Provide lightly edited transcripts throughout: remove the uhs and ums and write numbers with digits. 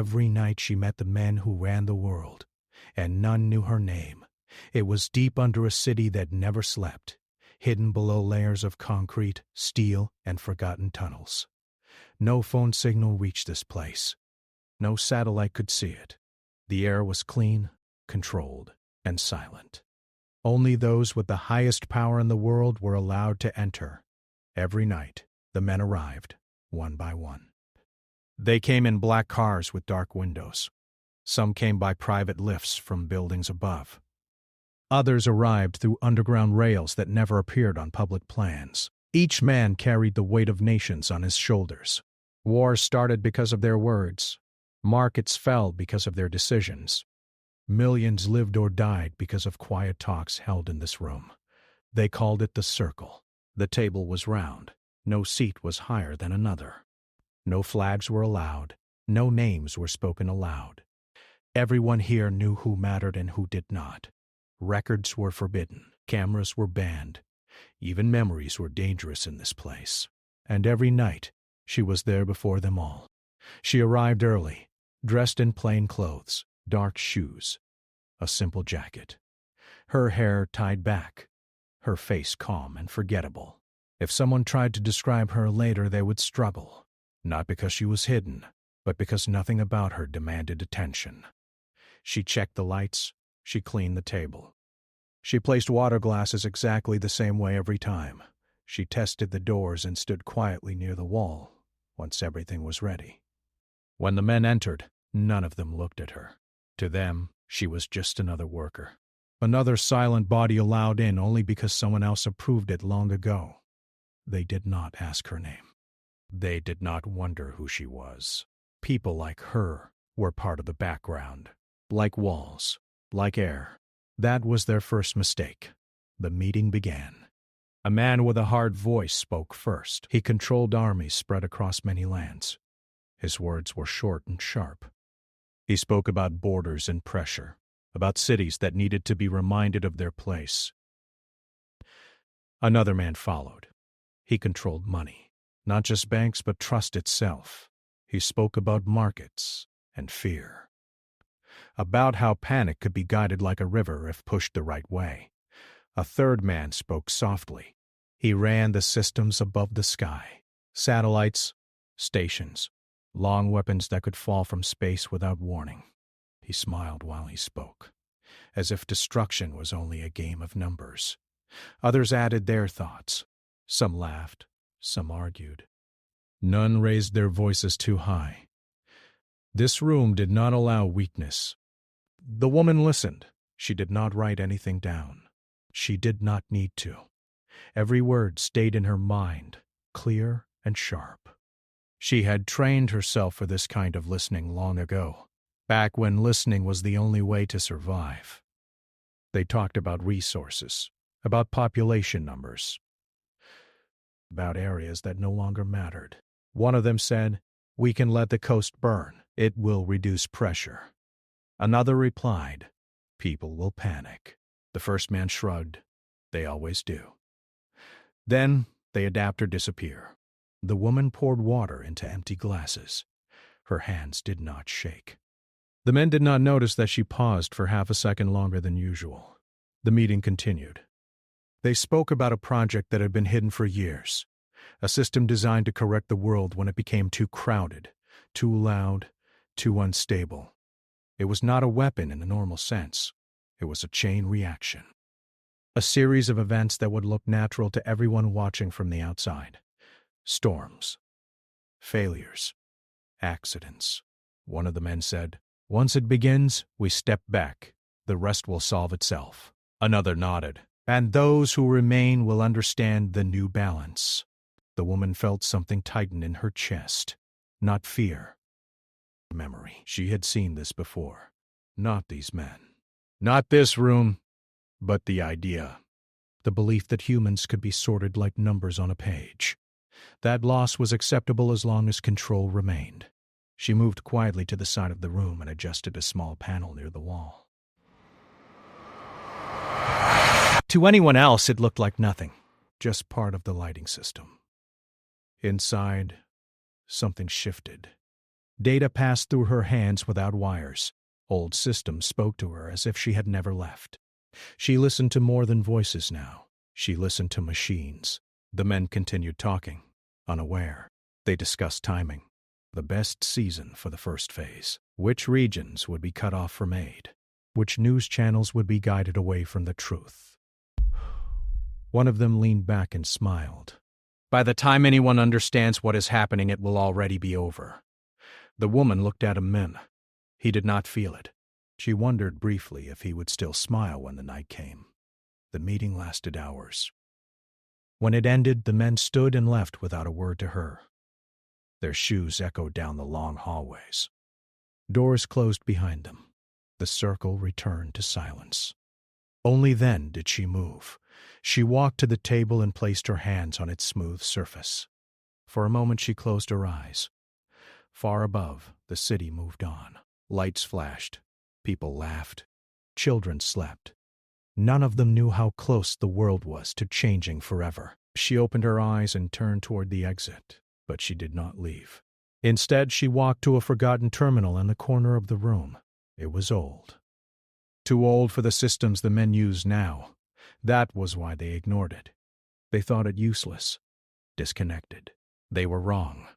Every night she met the men who ran the world, and none knew her name. It was deep under a city that never slept, hidden below layers of concrete, steel, and forgotten tunnels. No phone signal reached this place. No satellite could see it. The air was clean, controlled, and silent. Only those with the highest power in the world were allowed to enter. Every night, the men arrived, one by one. They came in black cars with dark windows. Some came by private lifts from buildings above. Others arrived through underground rails that never appeared on public plans. Each man carried the weight of nations on his shoulders. Wars started because of their words. Markets fell because of their decisions. Millions lived or died because of quiet talks held in this room. They called it the circle. The table was round. No seat was higher than another. No flags were allowed. No names were spoken aloud. Everyone here knew who mattered and who did not. Records were forbidden. Cameras were banned. Even memories were dangerous in this place. And every night, she was there before them all. She arrived early, dressed in plain clothes, dark shoes, a simple jacket. Her hair tied back, her face calm and forgettable. If someone tried to describe her later, they would struggle, not because she was hidden, but because nothing about her demanded attention. She checked the lights, she cleaned the table. She placed water glasses exactly the same way every time. She tested the doors and stood quietly near the wall once everything was ready. When the men entered, none of them looked at her. To them, she was just another worker. Another silent body allowed in only because someone else approved it long ago. They did not ask her name. They did not wonder who she was. People like her were part of the background, like walls, like air. That was their first mistake. The meeting began. A man with a hard voice spoke first. He controlled armies spread across many lands. His words were short and sharp. He spoke about borders and pressure, about cities that needed to be reminded of their place. Another man followed. He controlled money, not just banks but trust itself. He spoke about markets and fear, about how panic could be guided like a river if pushed the right way. A third man spoke softly. He ran the systems above the sky, satellites, stations, long weapons that could fall from space without warning. He smiled while he spoke, as if destruction was only a game of numbers. Others added their thoughts. Some laughed, some argued. None raised their voices too high. This room did not allow weakness. The woman listened. She did not write anything down. She did not need to. Every word stayed in her mind, clear and sharp. She had trained herself for this kind of listening long ago, back when listening was the only way to survive. They talked about resources, about population numbers, about areas that no longer mattered. One of them said, "We can let the coast burn. It will reduce pressure." Another replied, "People will panic." The first man shrugged. They always do. Then they adapt or disappear. The woman poured water into empty glasses. Her hands did not shake. The men did not notice that she paused for half a second longer than usual. The meeting continued. They spoke about a project that had been hidden for years, a system designed to correct the world when it became too crowded, too loud, too unstable. It was not a weapon in the normal sense. It was a chain reaction. A series of events that would look natural to everyone watching from the outside. Storms, failures, accidents. One of the men said, "Once it begins, we step back. The rest will solve itself." Another nodded. "And those who remain will understand the new balance." The woman felt something tighten in her chest. Not fear. Memory. She had seen this before. Not these men. Not this room, but the idea. The belief that humans could be sorted like numbers on a page. That loss was acceptable as long as control remained. She moved quietly to the side of the room and adjusted a small panel near the wall. To anyone else, it looked like nothing, just part of the lighting system. Inside, something shifted. Data passed through her hands without wires. Old systems spoke to her as if she had never left. She listened to more than voices now. She listened to machines. The men continued talking, unaware. They discussed timing, the best season for the first phase, which regions would be cut off from aid, which news channels would be guided away from the truth. One of them leaned back and smiled. By the time anyone understands what is happening, it will already be over. The woman looked at him then. He did not feel it. She wondered briefly if he would still smile when the night came. The meeting lasted hours. When it ended, the men stood and left without a word to her. Their shoes echoed down the long hallways. Doors closed behind them. The circle returned to silence. Only then did she move. She walked to the table and placed her hands on its smooth surface. For a moment she closed her eyes. Far above, the city moved on. Lights flashed. People laughed. Children slept. None of them knew how close the world was to changing forever. She opened her eyes and turned toward the exit, but she did not leave. Instead, she walked to a forgotten terminal in the corner of the room. It was old. Too old for the systems the men use now. That was why they ignored it. They thought it useless, disconnected. They were wrong.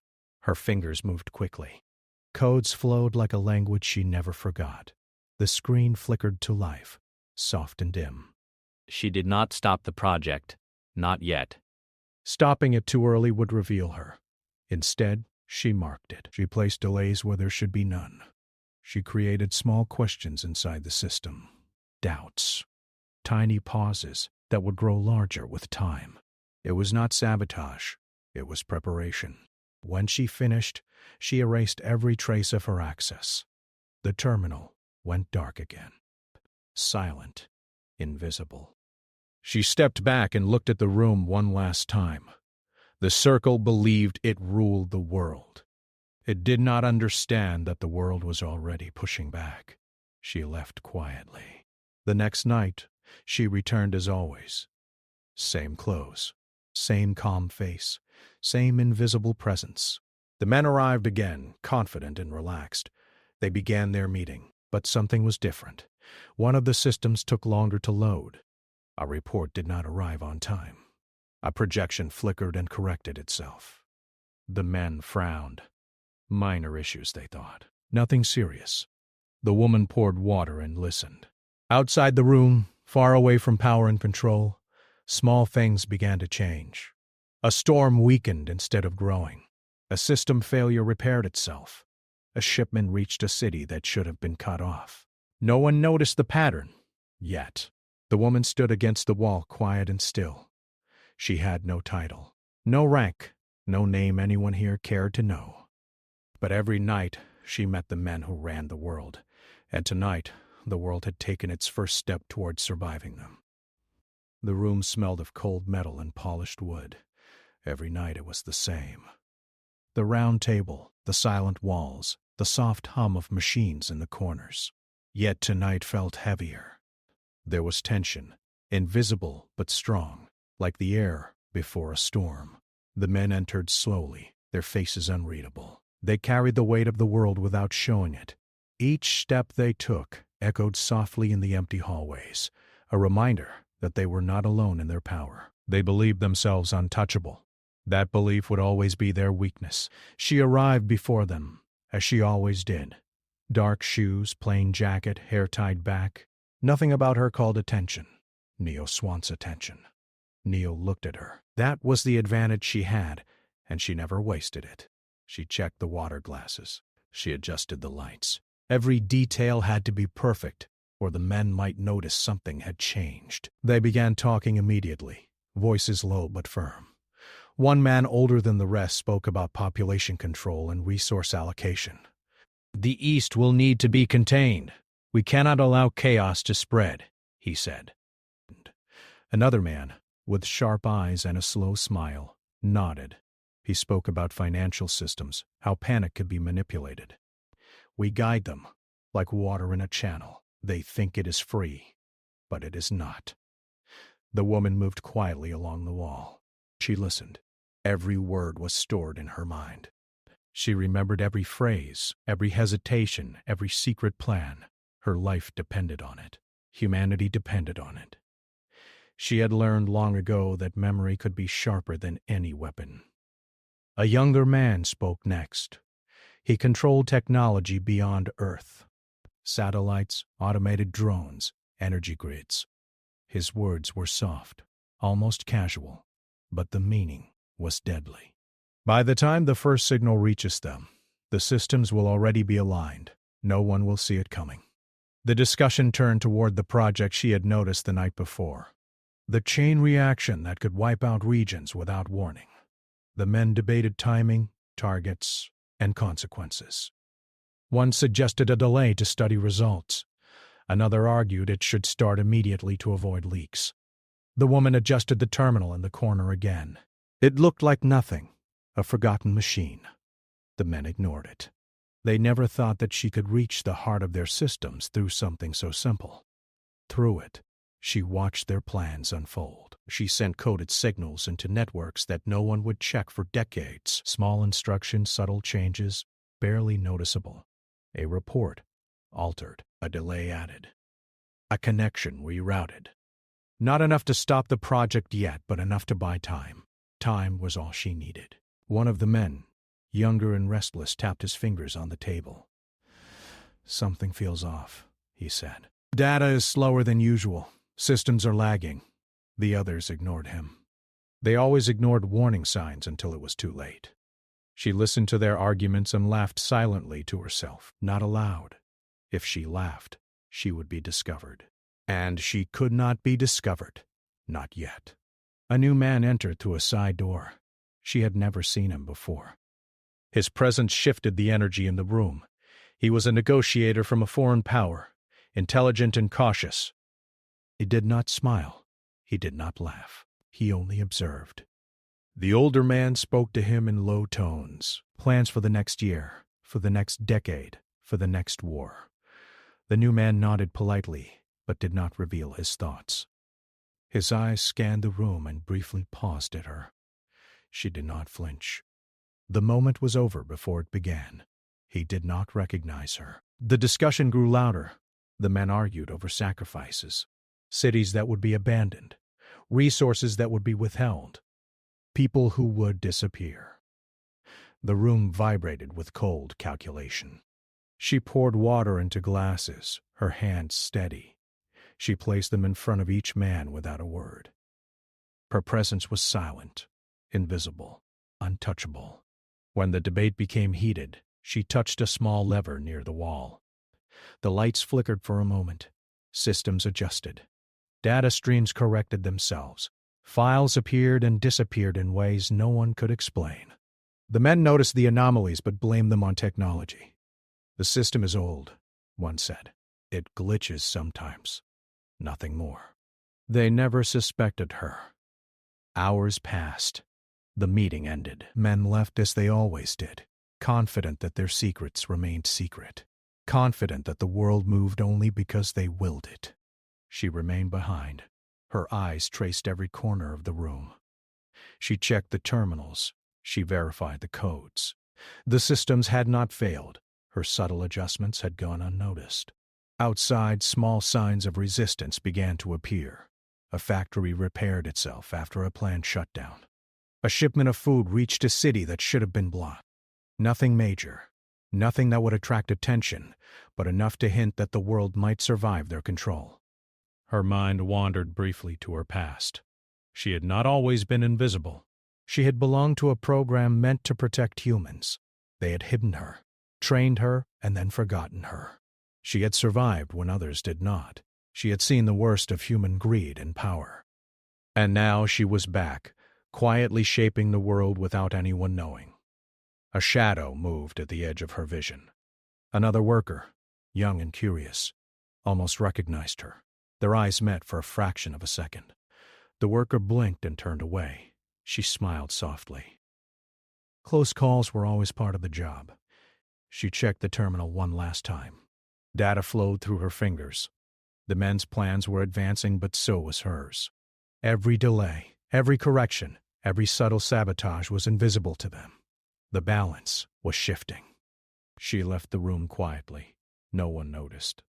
Her fingers moved quickly. Codes flowed like a language she never forgot. The screen flickered to life, soft and dim. She did not stop the project. Not yet. Stopping it too early would reveal her. Instead, she marked it. She placed delays where there should be none. She created small questions inside the system. Doubts. Tiny pauses that would grow larger with time. It was not sabotage. It was preparation. When she finished, she erased every trace of her access. The terminal went dark again. Silent. Invisible. She stepped back and looked at the room one last time. The circle believed it ruled the world. It did not understand that the world was already pushing back. She left quietly. The next night, she returned as always. Same clothes, same calm face, same invisible presence. The men arrived again, confident and relaxed. They began their meeting, but something was different. One of the systems took longer to load. A report did not arrive on time. A projection flickered and corrected itself. The men frowned. Minor issues, they thought. Nothing serious. The woman poured water and listened. Outside the room, far away from power and control, small things began to change. A storm weakened instead of growing. A system failure repaired itself. A shipment reached a city that should have been cut off. No one noticed the pattern, yet. The woman stood against the wall, quiet and still. She had no title, no rank, no name anyone here cared to know. But every night she met the men who ran the world, and tonight the world had taken its first step towards surviving them. The room smelled of cold metal and polished wood. Every night it was the same. The round table, the silent walls, the soft hum of machines in the corners. Yet tonight felt heavier. There was tension, invisible but strong, like the air before a storm. The men entered slowly, their faces unreadable. They carried the weight of the world without showing it. Each step they took echoed softly in the empty hallways, a reminder that they were not alone in their power. They believed themselves untouchable. That belief would always be their weakness. She arrived before them, as she always did. Dark shoes, plain jacket, hair tied back. Nothing about her called attention. Neo Swant's attention. Neo looked at her. That was the advantage she had, and she never wasted it. She checked the water glasses. She adjusted the lights. Every detail had to be perfect, or the men might notice something had changed. They began talking immediately, voices low but firm. One man older than the rest spoke about population control and resource allocation. "The East will need to be contained. We cannot allow chaos to spread," he said. Another man, with sharp eyes and a slow smile, nodded. He spoke about financial systems, how panic could be manipulated. "We guide them, like water in a channel. They think it is free, but it is not." The woman moved quietly along the wall. She listened. Every word was stored in her mind. She remembered every phrase, every hesitation, every secret plan. Her life depended on it. Humanity depended on it. She had learned long ago that memory could be sharper than any weapon. A younger man spoke next. He controlled technology beyond Earth. Satellites, automated drones, energy grids. His words were soft, almost casual, but the meaning was deadly. By the time the first signal reaches them, the systems will already be aligned. No one will see it coming. The discussion turned toward the project she had noticed the night before. The chain reaction that could wipe out regions without warning. The men debated timing, targets, and consequences. One suggested a delay to study results. Another argued it should start immediately to avoid leaks. The woman adjusted the terminal in the corner again. It looked like nothing, a forgotten machine. The men ignored it. They never thought that she could reach the heart of their systems through something so simple. Through it, she watched their plans unfold. She sent coded signals into networks that no one would check for decades. Small instructions, subtle changes, barely noticeable. A report altered, a delay added. A connection rerouted. Not enough to stop the project yet, but enough to buy time. Time was all she needed. One of the men, younger and restless, tapped his fingers on the table. "Something feels off," he said. "Data is slower than usual. Systems are lagging." The others ignored him. They always ignored warning signs until it was too late. She listened to their arguments and laughed silently to herself, not aloud. If she laughed, she would be discovered. And she could not be discovered. Not yet. A new man entered through a side door. She had never seen him before. His presence shifted the energy in the room. He was a negotiator from a foreign power, intelligent and cautious. He did not smile. He did not laugh. He only observed. The older man spoke to him in low tones. Plans for the next year, for the next decade, for the next war. The new man nodded politely, but did not reveal his thoughts. His eyes scanned the room and briefly paused at her. She did not flinch. The moment was over before it began. He did not recognize her. The discussion grew louder. The men argued over sacrifices. Cities that would be abandoned. Resources that would be withheld. People who would disappear. The room vibrated with cold calculation. She poured water into glasses, her hands steady. She placed them in front of each man without a word. Her presence was silent, invisible, untouchable. When the debate became heated, she touched a small lever near the wall. The lights flickered for a moment. Systems adjusted. Data streams corrected themselves. Files appeared and disappeared in ways no one could explain. The men noticed the anomalies but blamed them on technology. "The system is old," one said. "It glitches sometimes. Nothing more." They never suspected her. Hours passed. The meeting ended. Men left as they always did, confident that their secrets remained secret, confident that the world moved only because they willed it. She remained behind. Her eyes traced every corner of the room. She checked the terminals. She verified the codes. The systems had not failed. Her subtle adjustments had gone unnoticed. Outside, small signs of resistance began to appear. A factory repaired itself after a planned shutdown. A shipment of food reached a city that should have been blocked. Nothing major. Nothing that would attract attention, but enough to hint that the world might survive their control. Her mind wandered briefly to her past. She had not always been invisible. She had belonged to a program meant to protect humans. They had hidden her, trained her, and then forgotten her. She had survived when others did not. She had seen the worst of human greed and power. And now she was back, quietly shaping the world without anyone knowing. A shadow moved at the edge of her vision. Another worker, young and curious, almost recognized her. Their eyes met for a fraction of a second. The worker blinked and turned away. She smiled softly. Close calls were always part of the job. She checked the terminal one last time. Data flowed through her fingers. The men's plans were advancing, but so was hers. Every delay, every correction, every subtle sabotage was invisible to them. The balance was shifting. She left the room quietly. No one noticed.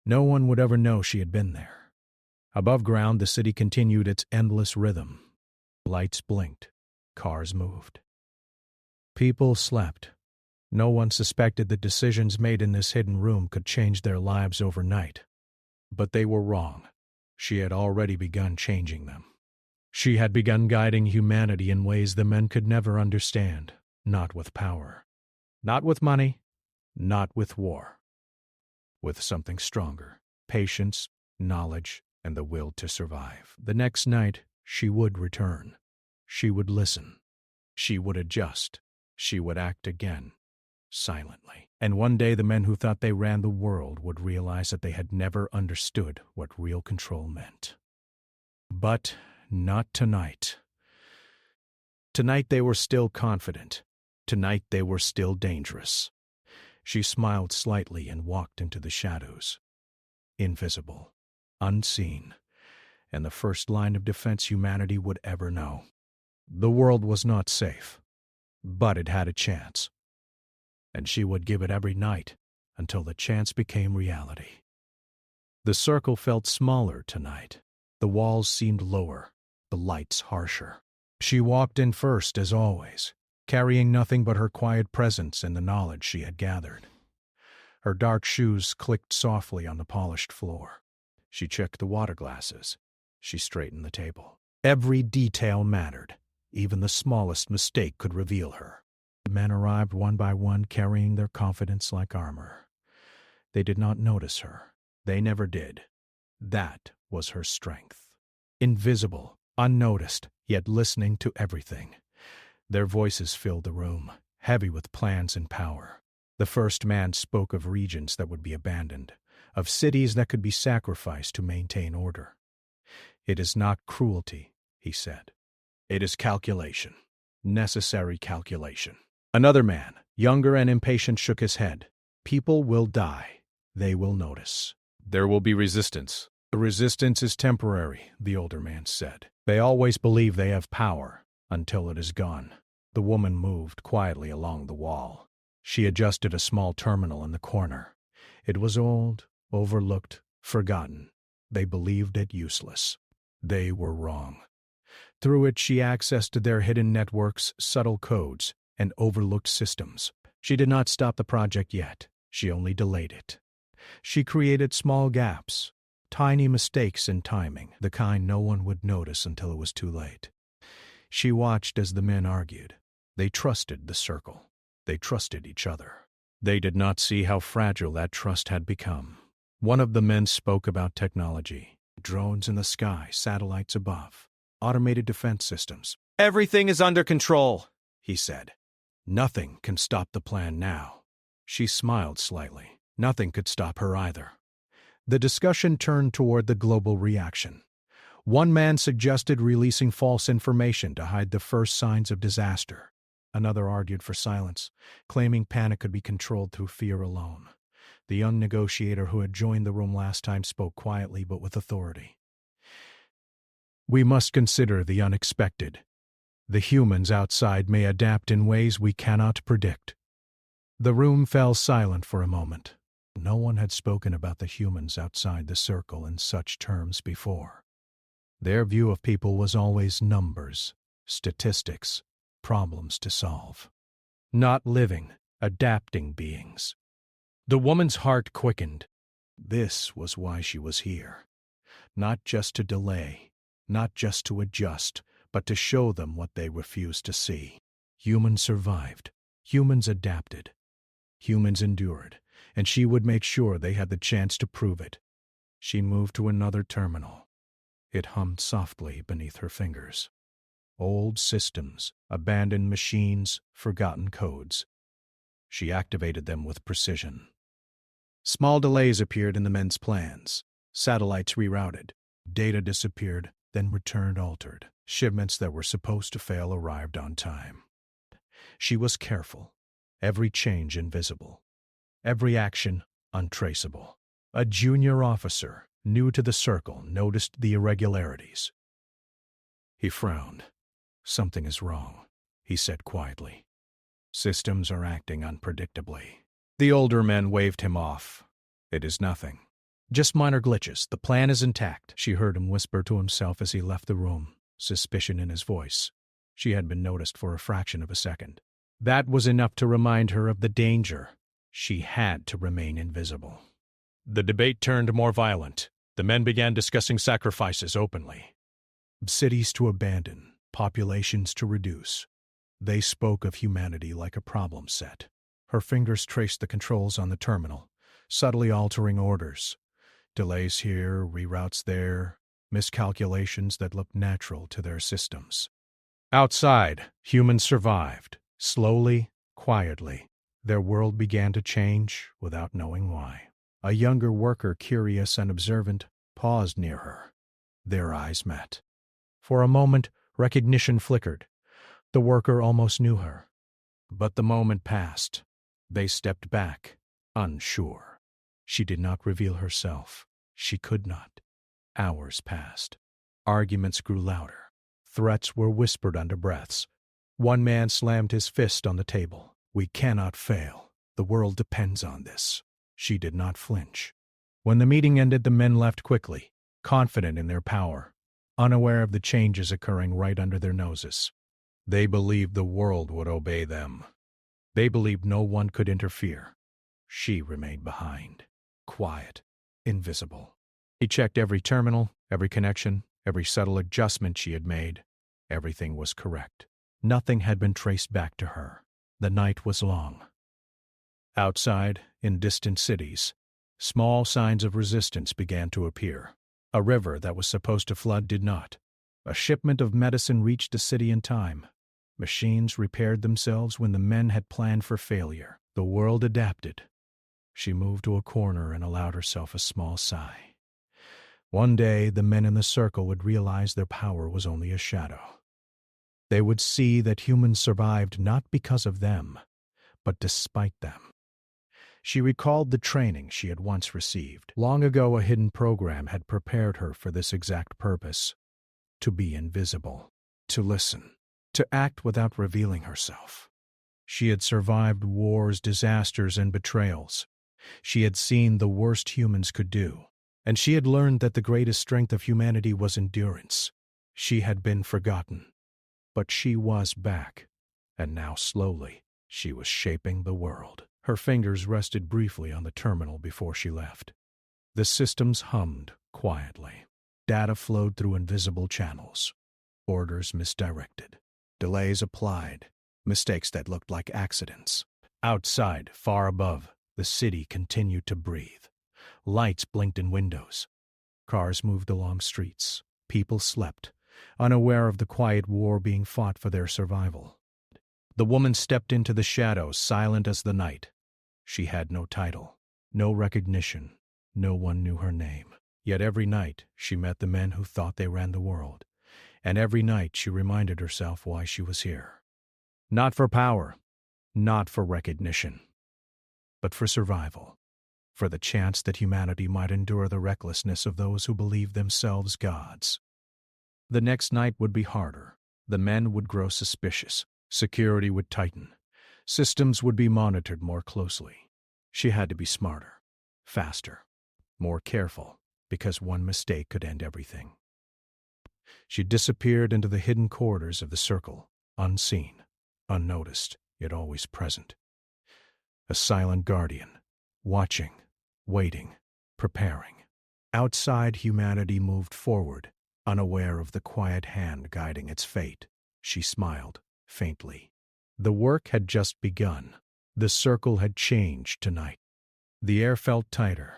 No one would ever know she had been there. Above ground, the city continued its endless rhythm. Lights blinked. Cars moved. People slept. No one suspected that decisions made in this hidden room could change their lives overnight. But they were wrong. She had already begun changing them. She had begun guiding humanity in ways the men could never understand, not with power, not with money, not with war. With something stronger, patience, knowledge, and the will to survive. The next night, she would return. She would listen. She would adjust. She would act again, silently. And one day the men who thought they ran the world would realize that they had never understood what real control meant. But not tonight. Tonight they were still confident. Tonight they were still dangerous. She smiled slightly and walked into the shadows. Invisible, unseen, and the first line of defense humanity would ever know. The world was not safe, but it had a chance. And she would give it every night until the chance became reality. The circle felt smaller tonight. The walls seemed lower, the lights harsher. She walked in first, as always, carrying nothing but her quiet presence and the knowledge she had gathered. Her dark shoes clicked softly on the polished floor. She checked the water glasses. She straightened the table. Every detail mattered. Even the smallest mistake could reveal her. The men arrived one by one, carrying their confidence like armor. They did not notice her. They never did. That was her strength. Invisible, unnoticed, yet listening to everything. Their voices filled the room, heavy with plans and power. The first man spoke of regions that would be abandoned, of cities that could be sacrificed to maintain order. "It is not cruelty," he said. "It is calculation. Necessary calculation." Another man, younger and impatient, shook his head. "People will die. They will notice. There will be resistance." "The resistance is temporary," the older man said. "They always believe they have power, until it is gone." The woman moved quietly along the wall. She adjusted a small terminal in the corner. It was old, overlooked, forgotten. They believed it useless. They were wrong. Through it she accessed their hidden networks, subtle codes, and overlooked systems. She did not stop the project yet. She only delayed it. She created small gaps, tiny mistakes in timing, the kind no one would notice until it was too late. She watched as the men argued. They trusted the circle. They trusted each other. They did not see how fragile that trust had become. One of the men spoke about technology. Drones in the sky, satellites above, automated defense systems. "Everything is under control," he said. "Nothing can stop the plan now." She smiled slightly. Nothing could stop her either. The discussion turned toward the global reaction. One man suggested releasing false information to hide the first signs of disaster. Another argued for silence, claiming panic could be controlled through fear alone. The young negotiator who had joined the room last time spoke quietly but with authority. "We must consider the unexpected. The humans outside may adapt in ways we cannot predict." The room fell silent for a moment. No one had spoken about the humans outside the circle in such terms before. Their view of people was always numbers, statistics, problems to solve. Not living, adapting beings. The woman's heart quickened. This was why she was here. Not just to delay, not just to adjust, but to show them what they refused to see. Humans survived. Humans adapted. Humans endured, and she would make sure they had the chance to prove it. She moved to another terminal. It hummed softly beneath her fingers. Old systems, abandoned machines, forgotten codes. She activated them with precision. Small delays appeared in the men's plans. Satellites rerouted. Data disappeared, then returned altered. Shipments that were supposed to fail arrived on time. She was careful. Every change invisible. Every action untraceable. A junior officer, new to the circle, noticed the irregularities. He frowned. "Something is wrong," he said quietly. Systems are acting unpredictably. The older men waved him off. It is nothing. Just minor glitches. The plan is intact, she heard him whisper to himself as he left the room, suspicion in his voice. She had been noticed for a fraction of a second. That was enough to remind her of the danger. She had to remain invisible. The debate turned more violent. The men began discussing sacrifices openly. Cities to abandon, populations to reduce. They spoke of humanity like a problem set. Her fingers traced the controls on the terminal, subtly altering orders. Delays here, reroutes there, miscalculations that looked natural to their systems. Outside, humans survived, slowly, quietly. Their world began to change without knowing why. A younger worker, curious and observant, paused near her. Their eyes met. For a moment, recognition flickered. The worker almost knew her. But the moment passed. They stepped back, unsure. She did not reveal herself. She could not. Hours passed. Arguments grew louder. Threats were whispered under breaths. One man slammed his fist on the table. We cannot fail. The world depends on this. She did not flinch. When the meeting ended, the men left quickly, confident in their power, unaware of the changes occurring right under their noses. They believed the world would obey them. They believed no one could interfere. She remained behind, quiet, invisible. He checked every terminal, every connection, every subtle adjustment she had made. Everything was correct. Nothing had been traced back to her. The night was long. Outside, in distant cities, small signs of resistance began to appear. A river that was supposed to flood did not. A shipment of medicine reached a city in time. Machines repaired themselves when the men had planned for failure. The world adapted. She moved to a corner and allowed herself a small sigh. One day, the men in the circle would realize their power was only a shadow. They would see that humans survived not because of them, but despite them. She recalled the training she had once received. Long ago, a hidden program had prepared her for this exact purpose: to be invisible, to listen, to act without revealing herself. She had survived wars, disasters, and betrayals. She had seen the worst humans could do, and she had learned that the greatest strength of humanity was endurance. She had been forgotten, but she was back, and now slowly she was shaping the world. Her fingers rested briefly on the terminal before she left. The systems hummed quietly. Data flowed through invisible channels. Orders misdirected. Delays applied. Mistakes that looked like accidents. Outside, far above, the city continued to breathe. Lights blinked in windows. Cars moved along streets. People slept, unaware of the quiet war being fought for their survival. The woman stepped into the shadows, silent as the night. She had no title, no recognition. No one knew her name. Yet every night she met the men who thought they ran the world, and every night she reminded herself why she was here. Not for power, not for recognition, but for survival, for the chance that humanity might endure the recklessness of those who believed themselves gods. The next night would be harder. The men would grow suspicious. Security would tighten. Systems would be monitored more closely. She had to be smarter, faster, more careful, because one mistake could end everything. She disappeared into the hidden corridors of the circle, unseen, unnoticed, yet always present. A silent guardian, watching, waiting, preparing. Outside, humanity moved forward, unaware of the quiet hand guiding its fate. She smiled, faintly. The work had just begun. The circle had changed tonight. The air felt tighter.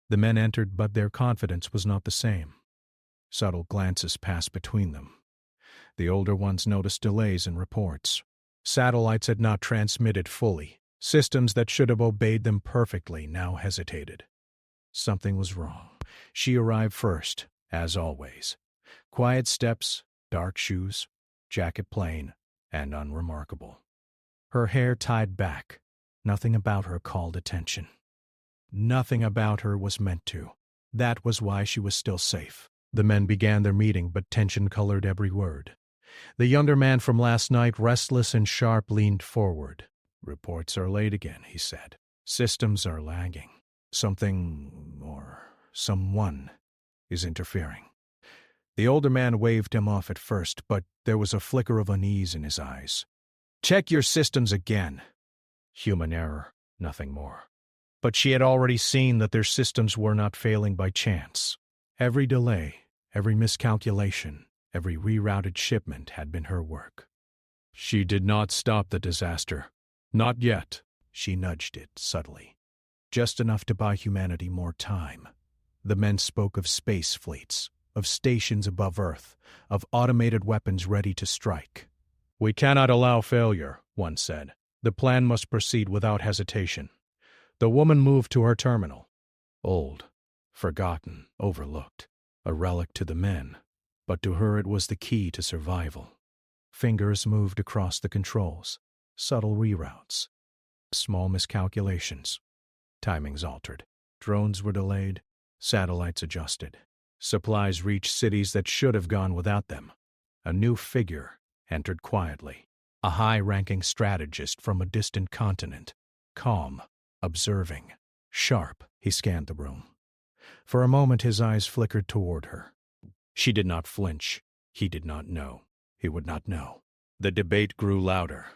The men entered, but their confidence was not the same. Subtle glances passed between them. The older ones noticed delays in reports. Satellites had not transmitted fully. Systems that should have obeyed them perfectly now hesitated. Something was wrong. She arrived first, as always. Quiet steps, dark shoes, jacket plain, and unremarkable. Her hair tied back. Nothing about her called attention. Nothing about her was meant to. That was why she was still safe. The men began their meeting, but tension colored every word. The younger man from last night, restless and sharp, leaned forward. "Reports are late again," he said. "Systems are lagging. Something, or someone, is interfering." The older man waved him off at first, but there was a flicker of unease in his eyes. "Check your systems again." Human error, nothing more. But she had already seen that their systems were not failing by chance. Every delay, every miscalculation, every rerouted shipment had been her work. She did not stop the disaster. Not yet. She nudged it subtly. Just enough to buy humanity more time. The men spoke of space fleets, of stations above Earth, of automated weapons ready to strike. "We cannot allow failure," one said. "The plan must proceed without hesitation." The woman moved to her terminal. Old, forgotten, overlooked. A relic to the men, but to her it was the key to survival. Fingers moved across the controls. Subtle reroutes. Small miscalculations. Timings altered. Drones were delayed. Satellites adjusted. Supplies reached cities that should have gone without them. A new figure entered quietly. A high-ranking strategist from a distant continent. Calm. Observing. Sharp. He scanned the room. For a moment his eyes flickered toward her. She did not flinch. He did not know. He would not know. The debate grew louder.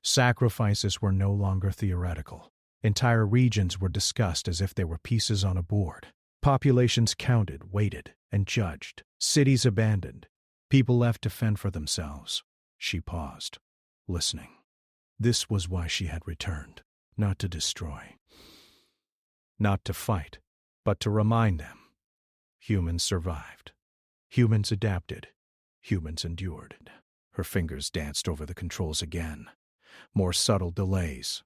Sacrifices were no longer theoretical. Entire regions were discussed as if they were pieces on a board. Populations counted, weighted, and judged. Cities abandoned. People left to fend for themselves. She paused, listening. This was why she had returned. Not to destroy. Not to fight, but to remind them. Humans survived. Humans adapted. Humans endured. Her fingers danced over the controls again. More subtle delays.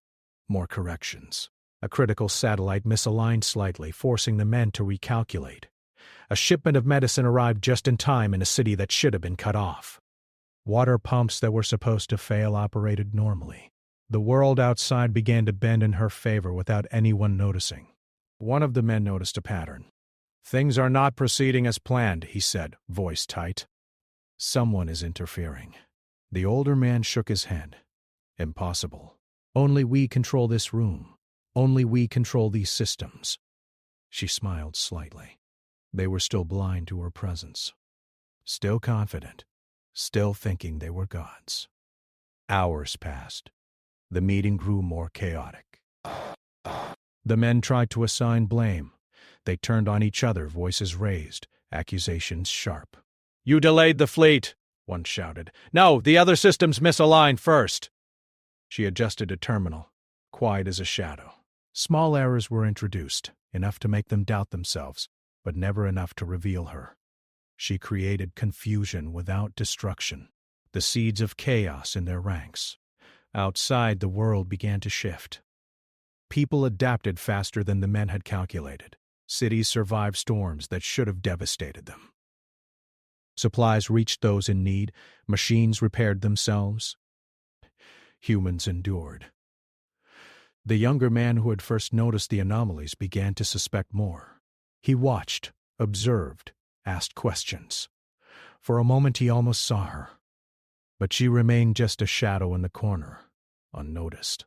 More corrections. A critical satellite misaligned slightly, forcing the men to recalculate. A shipment of medicine arrived just in time in a city that should have been cut off. Water pumps that were supposed to fail operated normally. The world outside began to bend in her favor without anyone noticing. One of the men noticed a pattern. "Things are not proceeding as planned," he said, voice tight. "Someone is interfering." The older man shook his head. "Impossible. Only we control this room. Only we control these systems." She smiled slightly. They were still blind to her presence. Still confident. Still thinking they were gods. Hours passed. The meeting grew more chaotic. The men tried to assign blame. They turned on each other, voices raised, accusations sharp. "You delayed the fleet," one shouted. "No, the other systems misaligned first." She adjusted a terminal, quiet as a shadow. Small errors were introduced, enough to make them doubt themselves, but never enough to reveal her. She created confusion without destruction, the seeds of chaos in their ranks. Outside, the world began to shift. People adapted faster than the men had calculated. Cities survived storms that should have devastated them. Supplies reached those in need. Machines repaired themselves. Humans endured. The younger man who had first noticed the anomalies began to suspect more. He watched, observed, asked questions. For a moment he almost saw her. But she remained just a shadow in the corner, unnoticed.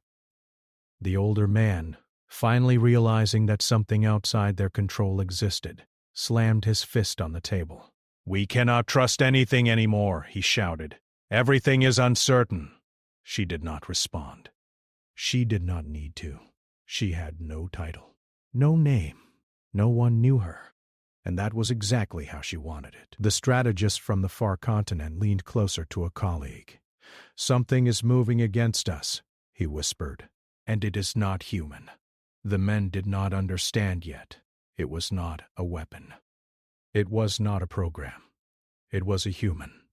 The older man, finally realizing that something outside their control existed, slammed his fist on the table. "We cannot trust anything anymore," he shouted. "Everything is uncertain." She did not respond. She did not need to. She had no title, no name. No one knew her. And that was exactly how she wanted it. The strategist from the far continent leaned closer to a colleague. "Something is moving against us," he whispered, "and it is not human." The men did not understand yet. It was not a weapon. It was not a program. It was a human.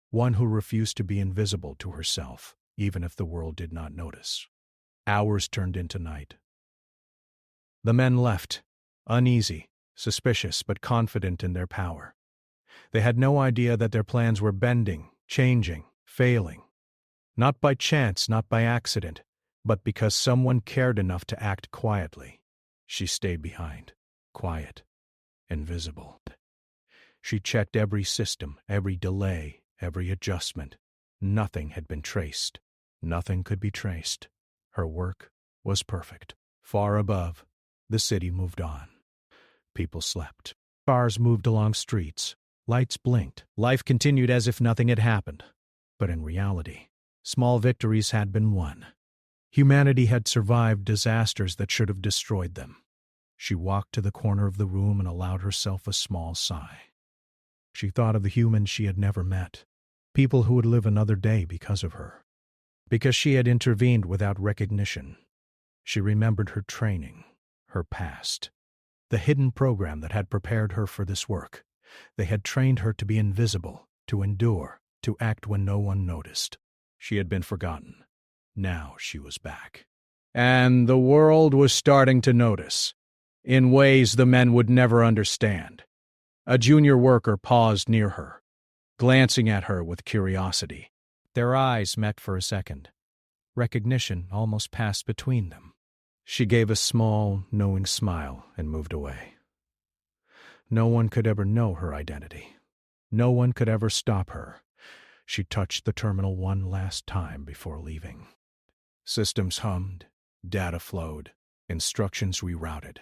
One who refused to be invisible to herself, even if the world did not notice. Hours turned into night. The men left, uneasy, suspicious but confident in their power. They had no idea that their plans were bending, changing, failing. Not by chance, not by accident, but because someone cared enough to act quietly. She stayed behind, quiet, invisible. She checked every system, every delay, every adjustment. Nothing had been traced. Nothing could be traced. Her work was perfect. Far above, the city moved on. People slept. Cars moved along streets. Lights blinked. Life continued as if nothing had happened. But in reality, small victories had been won. Humanity had survived disasters that should have destroyed them. She walked to the corner of the room and allowed herself a small sigh. She thought of the humans she had never met, people who would live another day because of her, because she had intervened without recognition. She remembered her training, her past, the hidden program that had prepared her for this work. They had trained her to be invisible, to endure, to act when no one noticed. She had been forgotten. Now she was back. And the world was starting to notice, in ways the men would never understand. A junior worker paused near her, glancing at her with curiosity. Their eyes met for a second. Recognition almost passed between them. She gave a small, knowing smile and moved away. No one could ever know her identity. No one could ever stop her. She touched the terminal one last time before leaving. Systems hummed, data flowed, instructions rerouted,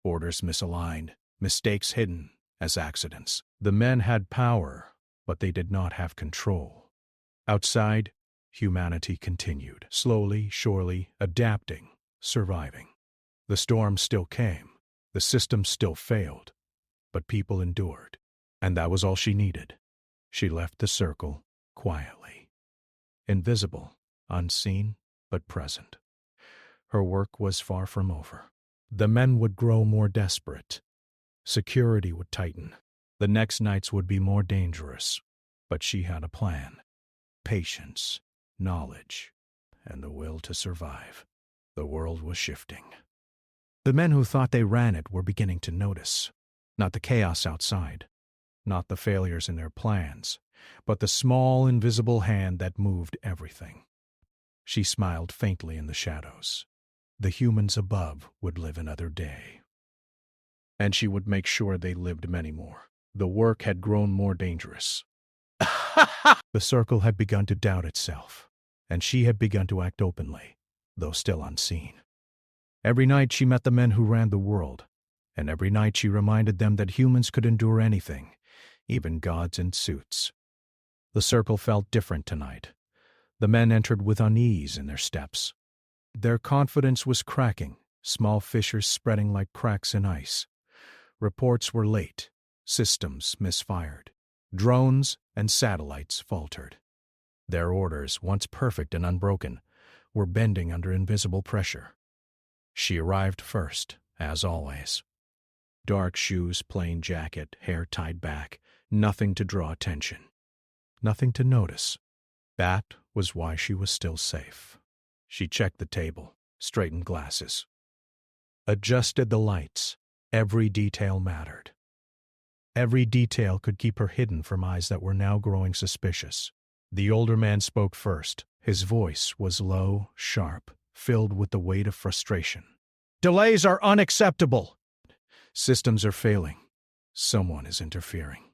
orders misaligned, mistakes hidden as accidents. The men had power, but they did not have control. Outside, humanity continued, slowly, surely, adapting, surviving. The storm still came, the system still failed, but people endured, and that was all she needed. She left the circle quietly, invisible, unseen, but present. Her work was far from over. The men would grow more desperate. Security would tighten. The next nights would be more dangerous. But she had a plan. Patience, knowledge, and the will to survive. The world was shifting. The men who thought they ran it were beginning to notice. Not the chaos outside. Not the failures in their plans. But the small, invisible hand that moved everything. She smiled faintly in the shadows. The humans above would live another day. And she would make sure they lived many more. The work had grown more dangerous. The circle had begun to doubt itself, and she had begun to act openly, though still unseen. Every night she met the men who ran the world, and every night she reminded them that humans could endure anything, even gods in suits. The circle felt different tonight. The men entered with unease in their steps. Their confidence was cracking, small fissures spreading like cracks in ice. Reports were late, systems misfired. Drones and satellites faltered. Their orders, once perfect and unbroken, were bending under invisible pressure. She arrived first, as always. Dark shoes, plain jacket, hair tied back, nothing to draw attention. Nothing to notice. That was why she was still safe. She checked the table, straightened glasses, adjusted the lights. Every detail mattered. Every detail could keep her hidden from eyes that were now growing suspicious. The older man spoke first. His voice was low, sharp, filled with the weight of frustration. "Delays are unacceptable. Systems are failing. Someone is interfering."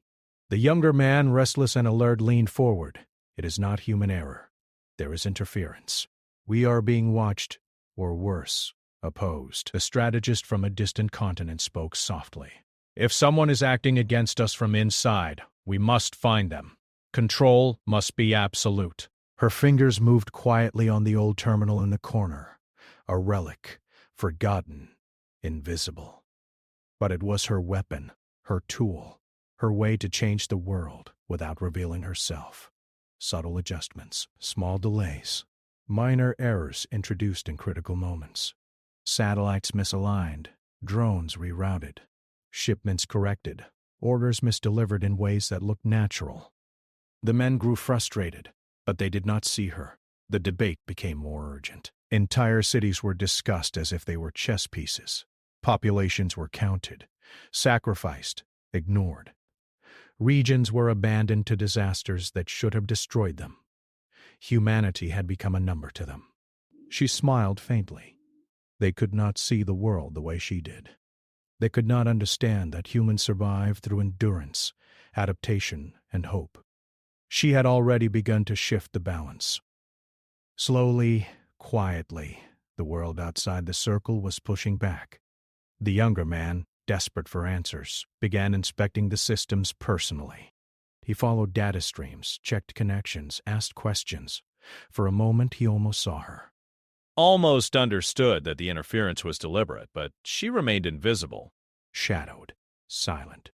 The younger man, restless and alert, leaned forward. "It is not human error. There is interference. We are being watched, or worse, opposed." A strategist from a distant continent spoke softly. "If someone is acting against us from inside, we must find them. Control must be absolute." Her fingers moved quietly on the old terminal in the corner, a relic, forgotten, invisible. But it was her weapon, her tool, her way to change the world without revealing herself. Subtle adjustments, small delays, minor errors introduced in critical moments. Satellites misaligned, drones rerouted, shipments corrected, orders misdelivered in ways that looked natural. The men grew frustrated, but they did not see her. The debate became more urgent. Entire cities were discussed as if they were chess pieces. Populations were counted, sacrificed, ignored. Regions were abandoned to disasters that should have destroyed them. Humanity had become a number to them. She smiled faintly. They could not see the world the way she did. They could not understand that humans survive through endurance, adaptation, and hope. She had already begun to shift the balance. Slowly, quietly, the world outside the circle was pushing back. The younger man, desperate for answers, began inspecting the systems personally. He followed data streams, checked connections, asked questions. For a moment, he almost saw her. Almost understood that the interference was deliberate, but she remained invisible. Shadowed, silent.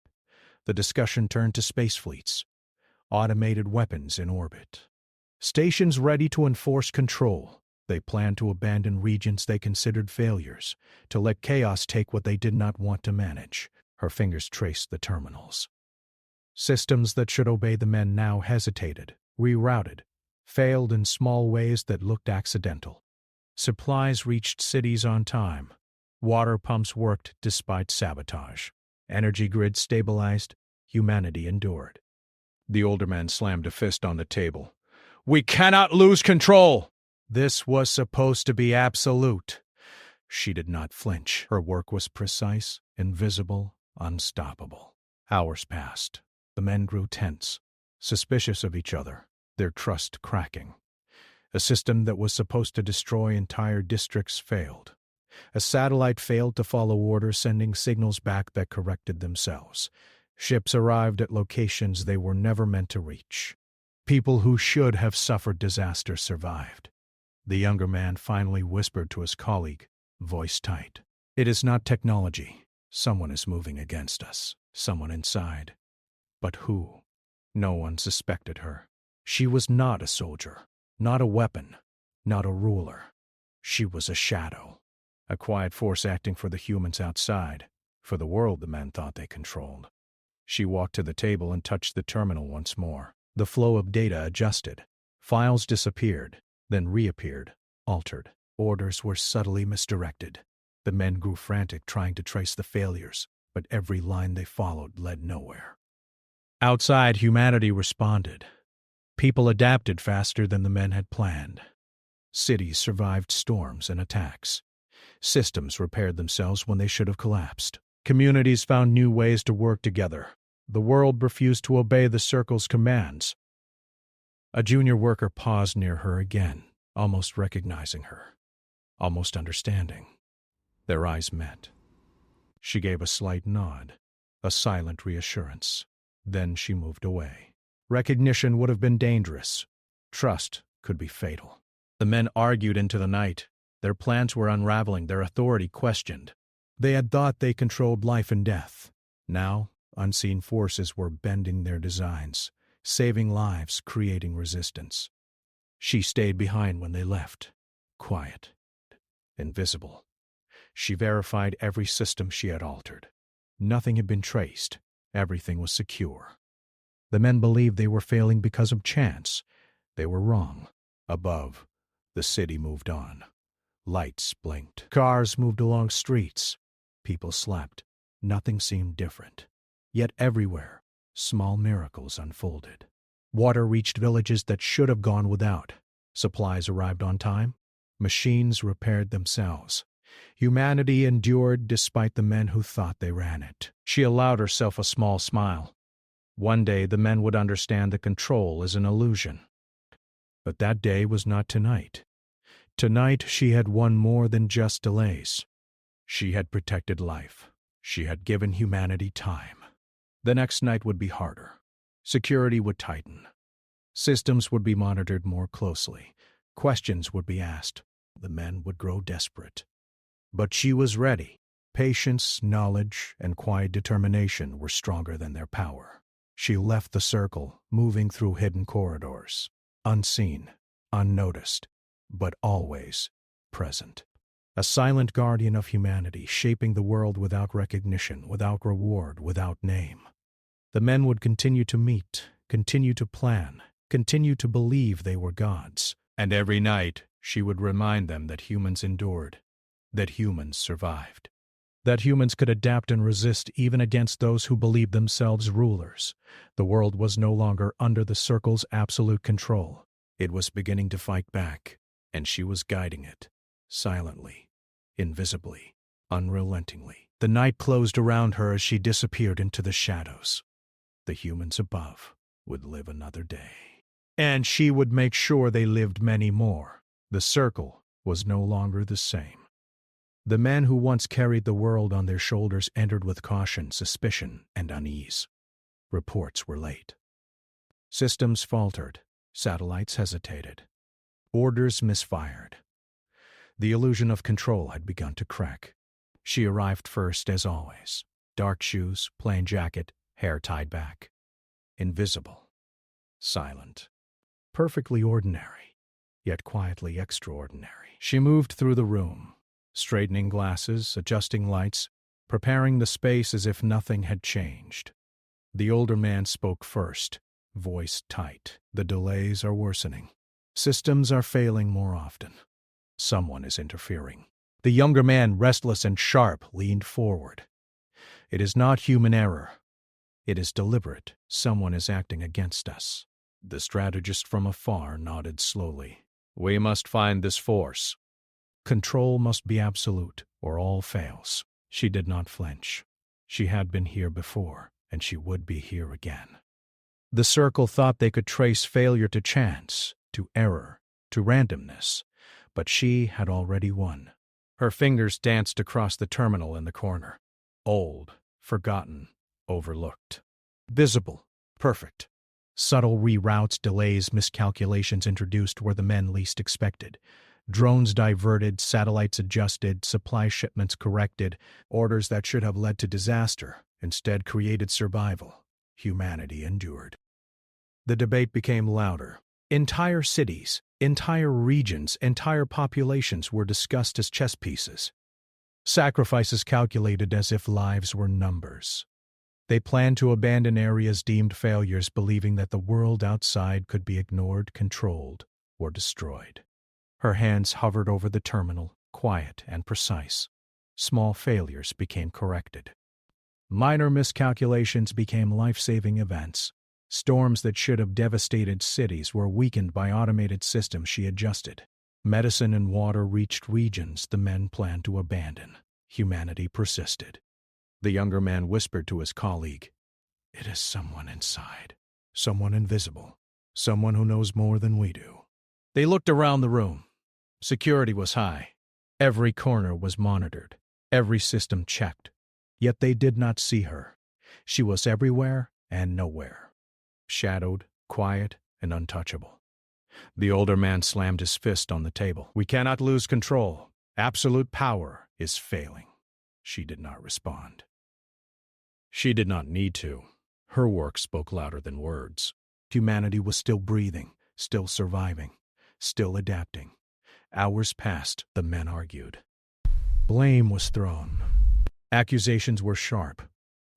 The discussion turned to space fleets, automated weapons in orbit. Stations ready to enforce control. They planned to abandon regions they considered failures, to let chaos take what they did not want to manage. Her fingers traced the terminals. Systems that should obey the men now hesitated, rerouted, failed in small ways that looked accidental. Supplies reached cities on time. Water pumps worked despite sabotage. Energy grids stabilized. Humanity endured. The older man slammed a fist on the table. "We cannot lose control!" This was supposed to be absolute. She did not flinch. Her work was precise, invisible, unstoppable. Hours passed. The men grew tense, suspicious of each other, their trust cracking. A system that was supposed to destroy entire districts failed. A satellite failed to follow orders, sending signals back that corrected themselves. Ships arrived at locations they were never meant to reach. People who should have suffered disaster survived. The younger man finally whispered to his colleague, voice tight. "It is not technology. Someone is moving against us. Someone inside." But who? No one suspected her. She was not a soldier, not a weapon, not a ruler. She was a shadow, a quiet force acting for the humans outside, for the world the men thought they controlled. She walked to the table and touched the terminal once more. The flow of data adjusted. Files disappeared, then reappeared, altered. Orders were subtly misdirected. The men grew frantic trying to trace the failures, but every line they followed led nowhere. Outside, humanity responded. People adapted faster than the men had planned. Cities survived storms and attacks. Systems repaired themselves when they should have collapsed. Communities found new ways to work together. The world refused to obey the Circle's commands. A junior worker paused near her again, almost recognizing her, almost understanding. Their eyes met. She gave a slight nod, a silent reassurance. Then she moved away. Recognition would have been dangerous. Trust could be fatal. The men argued into the night. Their plans were unraveling, their authority questioned. They had thought they controlled life and death. Now, unseen forces were bending their designs, saving lives, creating resistance. She stayed behind when they left, quiet, invisible. She verified every system she had altered. Nothing had been traced. Everything was secure. The men believed they were failing because of chance. They were wrong. Above, the city moved on. Lights blinked. Cars moved along streets. People slept. Nothing seemed different. Yet everywhere, small miracles unfolded. Water reached villages that should have gone without. Supplies arrived on time. Machines repaired themselves. Humanity endured despite the men who thought they ran it. She allowed herself a small smile. One day the men would understand that control is an illusion. But that day was not tonight. Tonight she had won more than just delays. She had protected life. She had given humanity time. The next night would be harder. Security would tighten. Systems would be monitored more closely. Questions would be asked. The men would grow desperate. But she was ready. Patience, knowledge, and quiet determination were stronger than their power. She left the circle, moving through hidden corridors, unseen, unnoticed, but always present. A silent guardian of humanity, shaping the world without recognition, without reward, without name. The men would continue to meet, continue to plan, continue to believe they were gods. And every night she would remind them that humans endured, that humans survived, that humans could adapt and resist even against those who believed themselves rulers. The world was no longer under the Circle's absolute control. It was beginning to fight back, and she was guiding it, silently, invisibly, unrelentingly. The night closed around her as she disappeared into the shadows. The humans above would live another day. And she would make sure they lived many more. The circle was no longer the same. The men who once carried the world on their shoulders entered with caution, suspicion, and unease. Reports were late. Systems faltered. Satellites hesitated. Orders misfired. The illusion of control had begun to crack. She arrived first, as always. Dark shoes, plain jacket, hair tied back. Invisible. Silent. Perfectly ordinary, yet quietly extraordinary. She moved through the room, straightening glasses, adjusting lights, preparing the space as if nothing had changed. The older man spoke first, voice tight. The delays are worsening. Systems are failing more often. Someone is interfering. The younger man, restless and sharp, leaned forward. It is not human error. It is deliberate. Someone is acting against us. The strategist from afar nodded slowly. We must find this force. Control must be absolute, or all fails. She did not flinch. She had been here before, and she would be here again. The circle thought they could trace failure to chance, to error, to randomness, but she had already won. Her fingers danced across the terminal in the corner. Old, forgotten, overlooked. Visible, perfect. Subtle reroutes, delays, miscalculations introduced where the men least expected. Drones diverted, satellites adjusted, supply shipments corrected. Orders that should have led to disaster instead created survival. Humanity endured. The debate became louder. Entire cities, entire regions, entire populations were discussed as chess pieces. Sacrifices calculated as if lives were numbers. They planned to abandon areas deemed failures, believing that the world outside could be ignored, controlled, or destroyed. Her hands hovered over the terminal, quiet and precise. Small failures became corrected. Minor miscalculations became life-saving events. Storms that should have devastated cities were weakened by automated systems she adjusted. Medicine and water reached regions the men planned to abandon. Humanity persisted. The younger man whispered to his colleague, "It is someone inside, someone invisible, someone who knows more than we do." They looked around the room. Security was high. Every corner was monitored, every system checked. Yet they did not see her. She was everywhere and nowhere. Shadowed, quiet, and untouchable. The older man slammed his fist on the table. "We cannot lose control. Absolute power is failing." She did not respond. She did not need to. Her work spoke louder than words. Humanity was still breathing, still surviving, still adapting. Hours passed, the men argued. Blame was thrown. Accusations were sharp.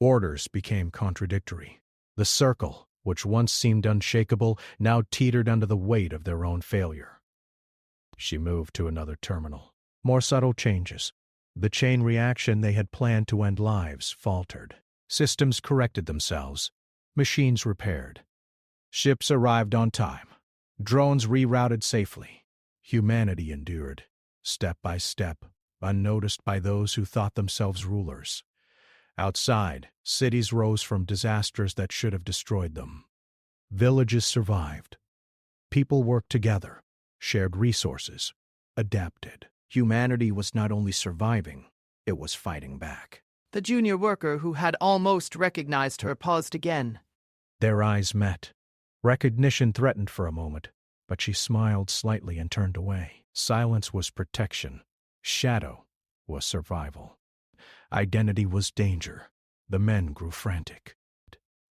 Orders became contradictory. The circle, which once seemed unshakable, now teetered under the weight of their own failure. She moved to another terminal. More subtle changes. The chain reaction they had planned to end lives faltered. Systems corrected themselves. Machines repaired. Ships arrived on time. Drones rerouted safely. Humanity endured, step by step, unnoticed by those who thought themselves rulers. Outside, cities rose from disasters that should have destroyed them. Villages survived. People worked together, shared resources, adapted. Humanity was not only surviving, it was fighting back. The junior worker who had almost recognized her paused again. Their eyes met. Recognition threatened for a moment, but she smiled slightly and turned away. Silence was protection. Shadow was survival. Identity was danger. The men grew frantic.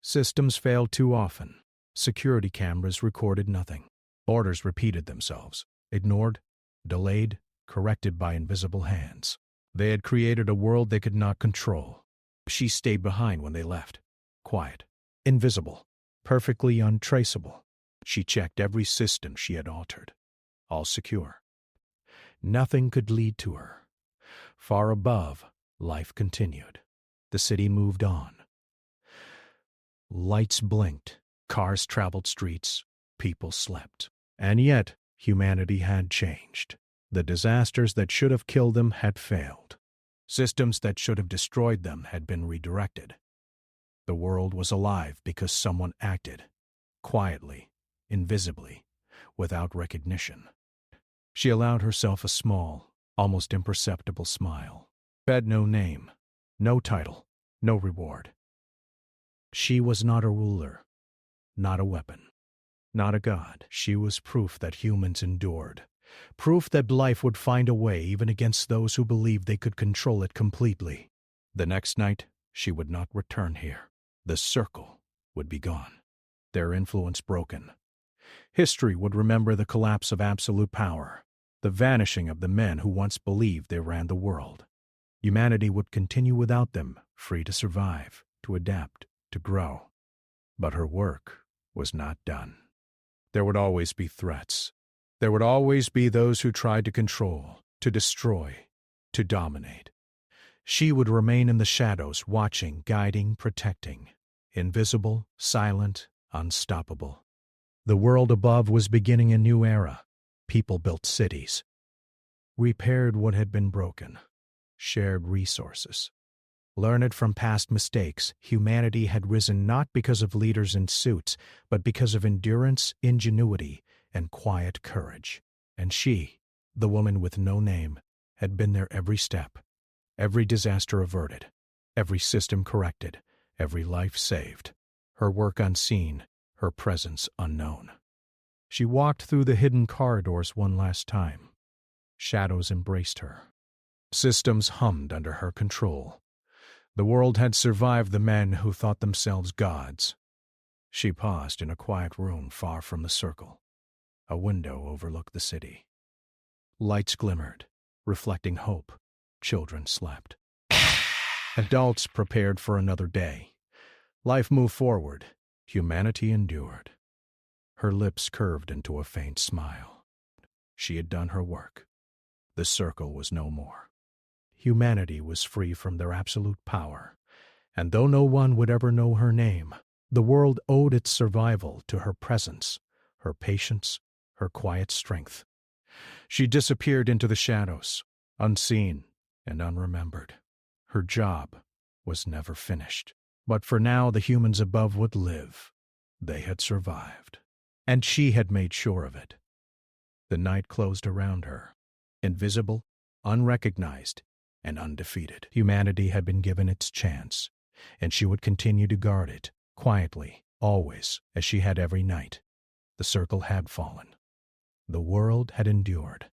Systems failed too often. Security cameras recorded nothing. Orders repeated themselves, ignored, delayed, corrected by invisible hands. They had created a world they could not control. She stayed behind when they left. Quiet, invisible, perfectly untraceable. She checked every system she had altered. All secure. Nothing could lead to her. Far above, life continued. The city moved on. Lights blinked. Cars traveled streets. People slept. And yet, humanity had changed. The disasters that should have killed them had failed. Systems that should have destroyed them had been redirected. The world was alive because someone acted. Quietly, invisibly, without recognition. She allowed herself a small, almost imperceptible smile. Had no name, no title, no reward. She was not a ruler, not a weapon, not a god. She was proof that humans endured, proof that life would find a way even against those who believed they could control it completely. The next night, she would not return here. The circle would be gone, their influence broken. History would remember the collapse of absolute power, the vanishing of the men who once believed they ran the world. Humanity would continue without them, free to survive, to adapt, to grow. But her work was not done. There would always be threats. There would always be those who tried to control, to destroy, to dominate. She would remain in the shadows, watching, guiding, protecting, invisible, silent, unstoppable. The world above was beginning a new era. People built cities, repaired what had been broken, shared resources. Learned from past mistakes, humanity had risen not because of leaders in suits, but because of endurance, ingenuity, and quiet courage. And she, the woman with no name, had been there every step, every disaster averted, every system corrected, every life saved. Her work unseen, her presence unknown. She walked through the hidden corridors one last time. Shadows embraced her. Systems hummed under her control. The world had survived the men who thought themselves gods. She paused in a quiet room far from the circle. A window overlooked the city. Lights glimmered, reflecting hope. Children slept. Adults prepared for another day. Life moved forward. Humanity endured. Her lips curved into a faint smile. She had done her work. The circle was no more. Humanity was free from their absolute power, and though no one would ever know her name, the world owed its survival to her presence, her patience, her quiet strength. She disappeared into the shadows, unseen and unremembered. Her job was never finished. But for now, the humans above would live. They had survived. And she had made sure of it. The night closed around her, invisible, unrecognized, and undefeated. Humanity had been given its chance, and she would continue to guard it, quietly, always, as she had every night. The circle had fallen. The world had endured.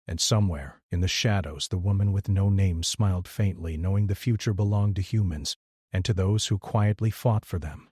And somewhere, in the shadows, the woman with no name smiled faintly, knowing the future belonged to humans, and to those who quietly fought for them.